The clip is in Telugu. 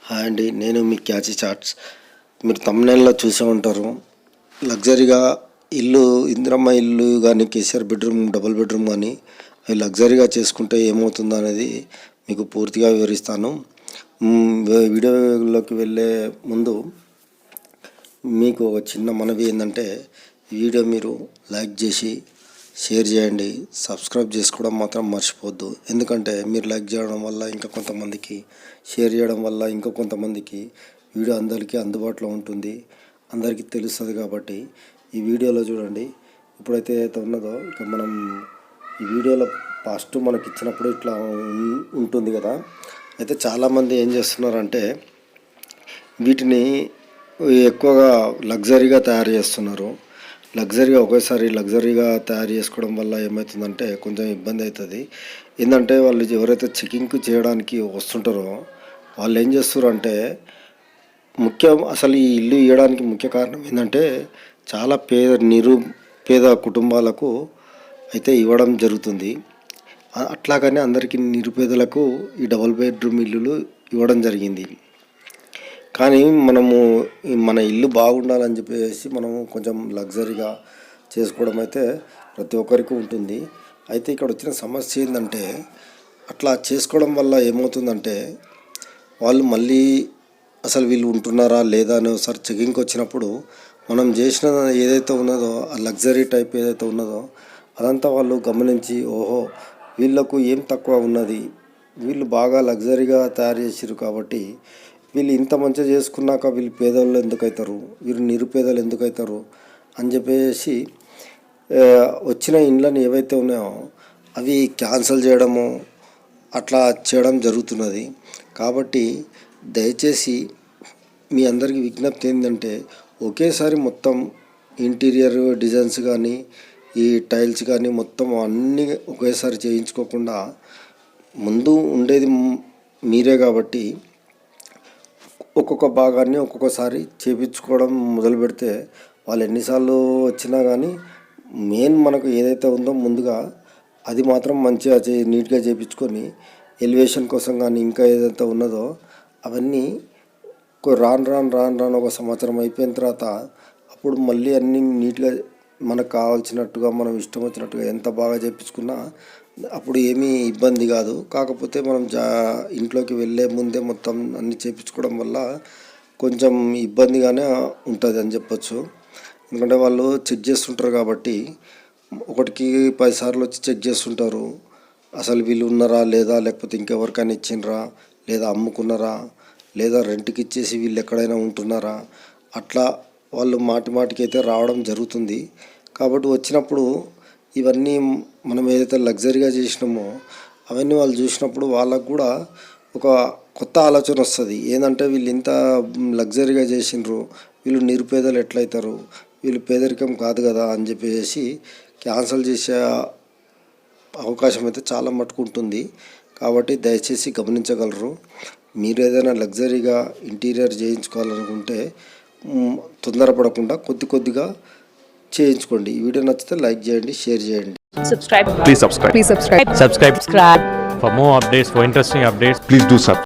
హాయ్ అండి, నేను మీ క్యాచీ చాట్స్. మీరు తమ్ముళ్ళలో చూసే ఉంటారు. లగ్జరీగా ఇల్లు, ఇందిరమ్మ ఇల్లు కానీ, కేసీఆర్ బెడ్రూమ్, డబుల్ బెడ్రూమ్ కానీ అవి లగ్జరీగా చేసుకుంటే ఏమవుతుందో అనేది మీకు పూర్తిగా వివరిస్తాను. వీడియోలోకి వెళ్ళే ముందు మీకు ఒక చిన్న మనవి ఏంటంటే, ఈ వీడియో మీరు లైక్ చేసి షేర్ చేయండి. సబ్స్క్రైబ్ చేసుకోవడం మాత్రం మర్చిపోవద్దు. ఎందుకంటే మీరు లైక్ చేయడం వల్ల ఇంకా కొంతమందికి, షేర్ చేయడం వల్ల ఇంకా కొంతమందికి వీడియో అందరికీ అందుబాటులో ఉంటుంది, అందరికీ తెలుస్తుంది. కాబట్టి ఈ వీడియోలో చూడండి. ఇప్పుడైతే ఏదైతే ఉన్నదో ఇక మనం ఈ వీడియోలో ఫస్ట్ మనకి ఇచ్చినప్పుడు ఇట్లా ఉంటుంది కదా. అయితే చాలామంది ఏం చేస్తున్నారంటే వీటిని ఎక్కువగా లగ్జరీగా తయారు చేస్తున్నారు. ఒకేసారి లగ్జరీగా తయారు చేసుకోవడం వల్ల ఏమవుతుందంటే కొంచెం ఇబ్బంది అవుతుంది. ఏంటంటే వాళ్ళు ఎవరైతే చెకింగ్ చేయడానికి వస్తుంటారో వాళ్ళు ఏం చేస్తారు అంటే, అసలు ఈ ఇల్లు ఇవ్వడానికి ముఖ్య కారణం ఏంటంటే, చాలా నిరుపేద కుటుంబాలకు అయితే ఇవ్వడం జరుగుతుంది. అట్లాగనే అందరికీ నిరుపేదలకు ఈ డబుల్ బెడ్రూమ్ ఇల్లులు ఇవ్వడం జరిగింది. కానీ మనము మన ఇల్లు బాగుండాలని చెప్పేసి మనము కొంచెం లగ్జరీగా చేసుకోవడం అయితే ప్రతి ఒక్కరికి ఉంటుంది. అయితే ఇక్కడ వచ్చిన సమస్య ఏంటంటే, అట్లా చేసుకోవడం వల్ల ఏమవుతుందంటే వాళ్ళు మళ్ళీ అసలు వీళ్ళు ఉంటున్నారా లేదా అని ఒకసారి చెకింగ్కి వచ్చినప్పుడు మనం చేసిన ఏదైతే ఉన్నదో ఆ లగ్జరీ టైప్ ఏదైతే ఉన్నదో అదంతా వాళ్ళు గమనించి, ఓహో వీళ్ళకు ఏం తక్కువ ఉన్నది, వీళ్ళు బాగా లగ్జరీగా తయారు చేసారు కాబట్టి వీళ్ళు ఇంత మంచిగా చేసుకున్నాక వీళ్ళు పేదలు ఎందుకు అవుతారు, వీళ్ళు నిరుపేదలు ఎందుకు అవుతారు అని చెప్పేసి వచ్చిన ఇండ్లను ఏవైతే ఉన్నాయో అవి క్యాన్సిల్ చేయడము అట్లా చేయడం జరుగుతున్నది. కాబట్టి దయచేసి మీ అందరికీ విజ్ఞప్తి ఏంటంటే, ఒకేసారి మొత్తం ఇంటీరియర్ డిజైన్స్ కానీ, ఈ టైల్స్ కానీ మొత్తం అన్నీ ఒకేసారి చేయించుకోకుండా, ముందు ఉండేది మీరే కాబట్టి ఒక్కొక్క భాగాన్ని ఒక్కొక్కసారి చేయించుకోవడం మొదలు పెడితే వాళ్ళు ఎన్నిసార్లు వచ్చినా కానీ మెయిన్ మనకు ఏదైతే ఉందో ముందుగా అది మాత్రం మంచిగా నీట్గా చేయించుకొని ఎలివేషన్ కోసం కానీ ఇంకా ఏదైతే ఉన్నదో అవన్నీ రాను ఒక సంవత్సరం అయిపోయిన తర్వాత అప్పుడు మళ్ళీ అన్నీ నీట్గా మనకు కావాల్సినట్టుగా మనం ఇష్టం వచ్చినట్టుగా ఎంత బాగా చేయించుకున్నా అప్పుడు ఏమీ ఇబ్బంది కాదు. కాకపోతే మనం ఇంట్లోకి వెళ్ళే ముందే మొత్తం అన్నీ చేయించుకోవడం వల్ల కొంచెం ఇబ్బందిగానే ఉంటుంది అని చెప్పొచ్చు. ఎందుకంటే వాళ్ళు చెక్ చేస్తుంటారు కాబట్టి, ఒకటికి 10 సార్లు వచ్చి చెక్ చేస్తుంటారు. అసలు వీళ్ళు ఉన్నారా లేదా, లేకపోతే ఇంకెవరికైనా ఇచ్చిండ్రా, లేదా అమ్ముకున్నారా, లేదా రెంట్కి ఇచ్చేసి వీళ్ళు ఎక్కడైనా ఉంటున్నారా, అట్లా వాళ్ళు మాటికి అయితే రావడం జరుగుతుంది. కాబట్టి వచ్చినప్పుడు ఇవన్నీ మనం ఏదైతే లగ్జరీగా చేసినామో అవన్నీ వాళ్ళు చూసినప్పుడు వాళ్ళకు కూడా ఒక కొత్త ఆలోచన వస్తుంది. ఏంటంటే వీళ్ళు ఇంత లగ్జరీగా చేసిండ్రు, వీళ్ళు నిరుపేదలు ఎట్లయితారు, వీళ్ళు పేదరికం కాదు కదా అని చెప్పేసి క్యాన్సిల్ చేసే అవకాశం అయితే చాలా మటుకు ఉంటుంది. కాబట్టి దయచేసి గమనించగలరు. మీరు ఏదైనా లగ్జరీగా ఇంటీరియర్ చేయించుకోవాలనుకుంటే తొందరపడకుండా కొద్దిగా చేయించుకోండి. ఈ వీడియో నచ్చితే లైక్ చేయండి, షేర్ చేయండి. Please subscribe. For more updates, for interesting updates, Please do subscribe.